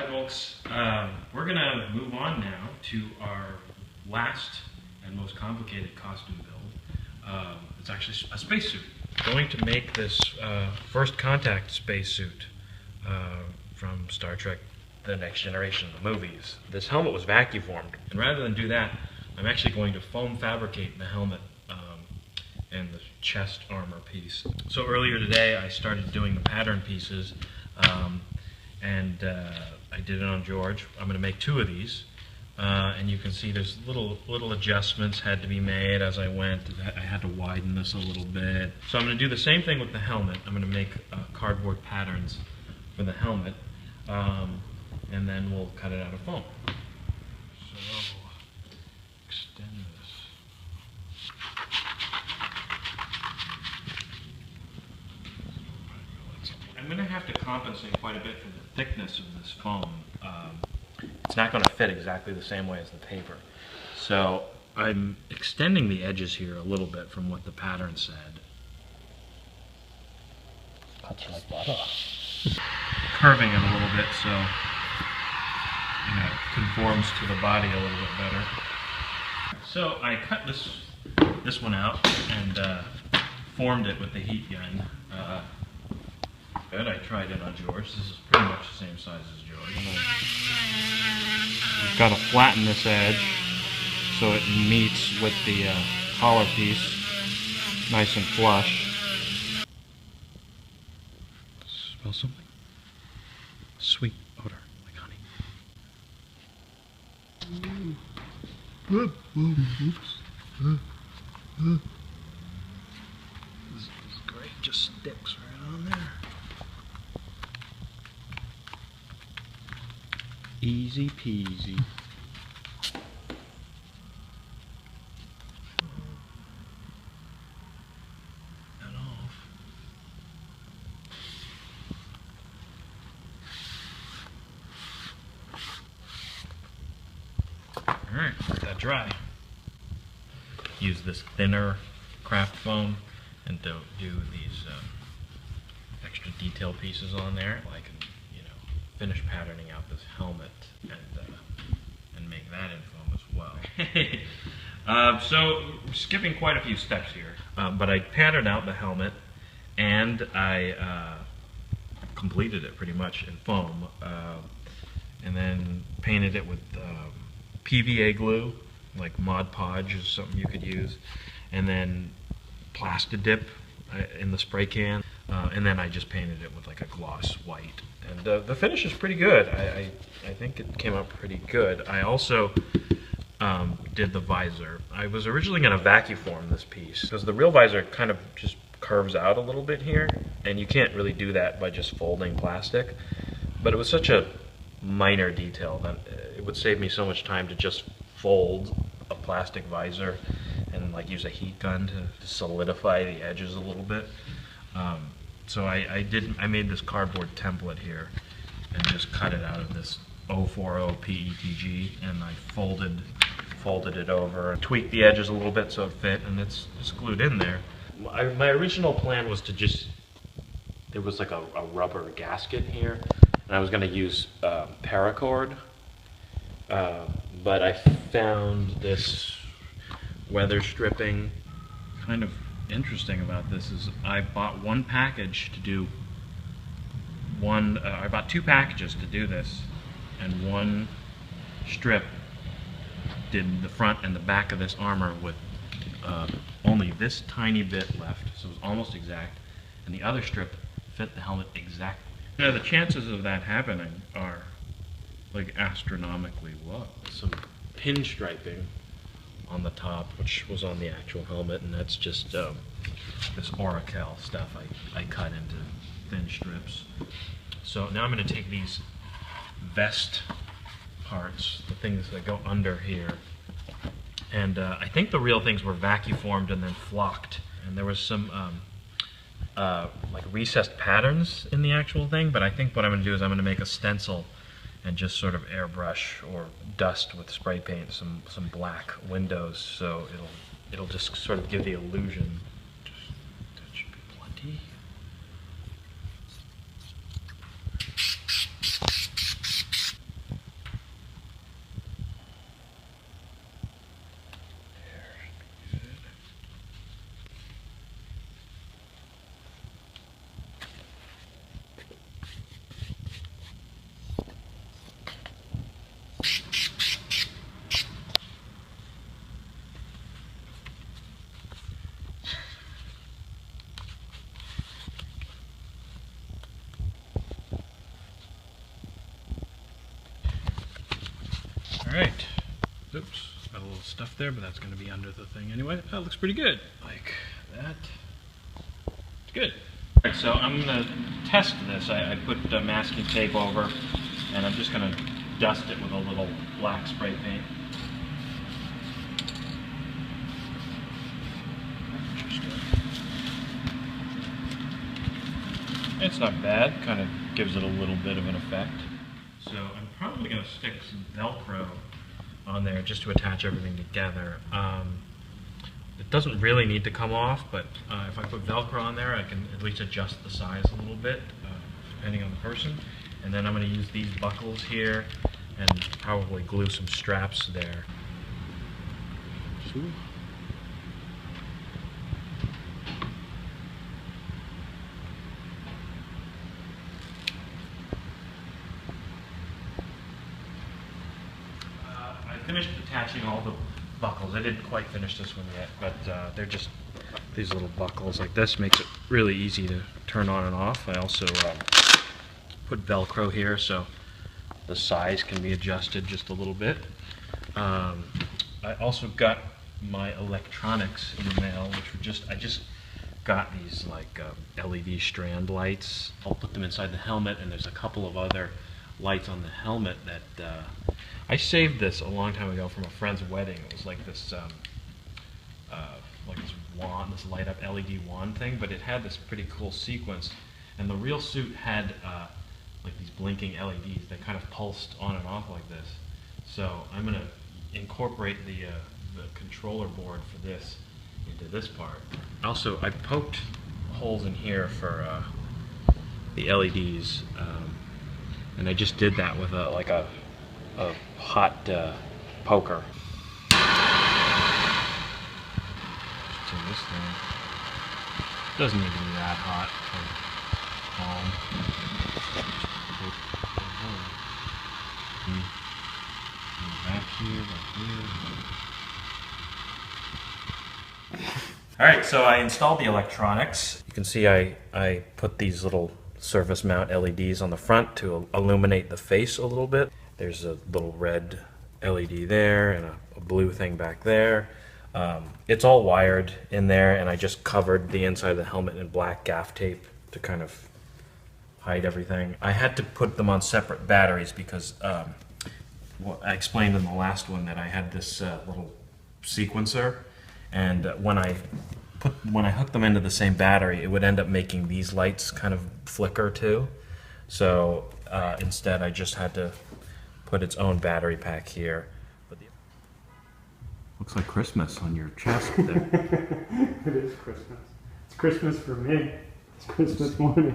Alright folks, we're going to move on now to our last and most complicated costume build. It's actually a spacesuit. Going to make this first contact spacesuit from Star Trek The Next Generation, the movies. This helmet was vacuum formed, and rather than do that, I'm actually going to foam fabricate the helmet and the chest armor piece. So earlier today I started doing the pattern pieces, and I did it on George. I'm going to make 2 of these, and you can see there's little adjustments had to be made as I went. I had to widen this a little bit. So I'm going to do the same thing with the helmet. I'm going to make cardboard patterns for the helmet, and then we'll cut it out of foam. So extend this. I'm going to have to compensate quite a bit for the thickness of this foam. It's not going to fit exactly the same way as the paper. So I'm extending the edges here a little bit from what the pattern said. Cuts like butter. Curving it a little bit so it conforms to the body a little bit better. So I cut this one out and formed it with the heat gun. Good. I tried it on George. This is pretty much the same size as George. I've got to flatten this edge so it meets with the collar piece nice and flush. Smell something? Sweet odor, like honey. This is great. Just sticks right on there. Easy peasy. That off. Alright, let that dry. Use this thinner craft foam and do these extra detail pieces on there. I can, finish patterning out this helmet and make that in foam as well. So skipping quite a few steps here, but I patterned out the helmet and I completed it pretty much in foam, and then painted it with PVA glue, like Mod Podge is something you could use, and then Plastidip in the spray can, and then I just painted it with like a gloss white. And the finish is pretty good. I think it came out pretty good. I also did the visor. I was originally going to vacuum form this piece because the real visor kind of just curves out a little bit here, and you can't really do that by just folding plastic. But it was such a minor detail that it would save me so much time to just fold a plastic visor and like use a heat gun to solidify the edges a little bit. So I made this cardboard template here and just cut it out of this 040 PETG, and I folded it over and tweaked the edges a little bit so it fit, and it's glued in there. My original plan was to there was like a rubber gasket here, and I was going to use paracord, but I found this weather stripping. Kind of interesting about this is I bought one package to do I bought 2 packages to do this, and one strip did the front and the back of this armor with only this tiny bit left, so it was almost exact, and the other strip fit the helmet exactly. Now the chances of that happening are like astronomically low. Some pinstriping on the top, which was on the actual helmet, and that's just this Oracle stuff I cut into thin strips. So now I'm going to take these vest parts, the things that go under here, and I think the real things were vacuum formed and then flocked, and there was some like recessed patterns in the actual thing, but I think what I'm going to do is I'm going to make a stencil and just sort of airbrush or dust with spray paint some black windows, so it'll just sort of give the illusion. That should be plenty. Oops, got a little stuff there, but that's going to be under the thing anyway. That looks pretty good. Like that. It's good. All right, so I'm going to test this. I put masking tape over, and I'm just going to dust it with a little black spray paint. It's not bad, kind of gives it a little bit of an effect. So I'm probably going to stick some Velcro on there just to attach everything together. It doesn't really need to come off, but if I put Velcro on there, I can at least adjust the size a little bit, depending on the person. And then I'm going to use these buckles here and probably glue some straps there. I finished attaching all the buckles. I didn't quite finish this one yet, but they're just these little buckles like this. Makes it really easy to turn on and off. I also put Velcro here so the size can be adjusted just a little bit. I also got my electronics in the mail, which were I just got these like LED strand lights. I'll put them inside the helmet, and there's a couple of other lights on the helmet that I saved this a long time ago from a friend's wedding. It was like this wand, this light up LED wand thing, but it had this pretty cool sequence, and the real suit had like these blinking LEDs that kind of pulsed on and off like this. So I'm going to incorporate the controller board for this into this part. Also, I poked holes in here for the LEDs, and I just did that with a hot poker. So this thing doesn't need to be that hot for back here, like here. Alright, so I installed the electronics. You can see I put these little surface mount LEDs on the front to illuminate the face a little bit. There's a little red LED there and a blue thing back there. It's all wired in there, and I just covered the inside of the helmet in black gaff tape to kind of hide everything. I had to put them on separate batteries because well, I explained in the last one that I had this little sequencer, and when I hooked them into the same battery, it would end up making these lights kind of flicker too. So instead, I just had to put its own battery pack here. Looks like Christmas on your chest there. It is Christmas. It's Christmas for me. It's Christmas morning.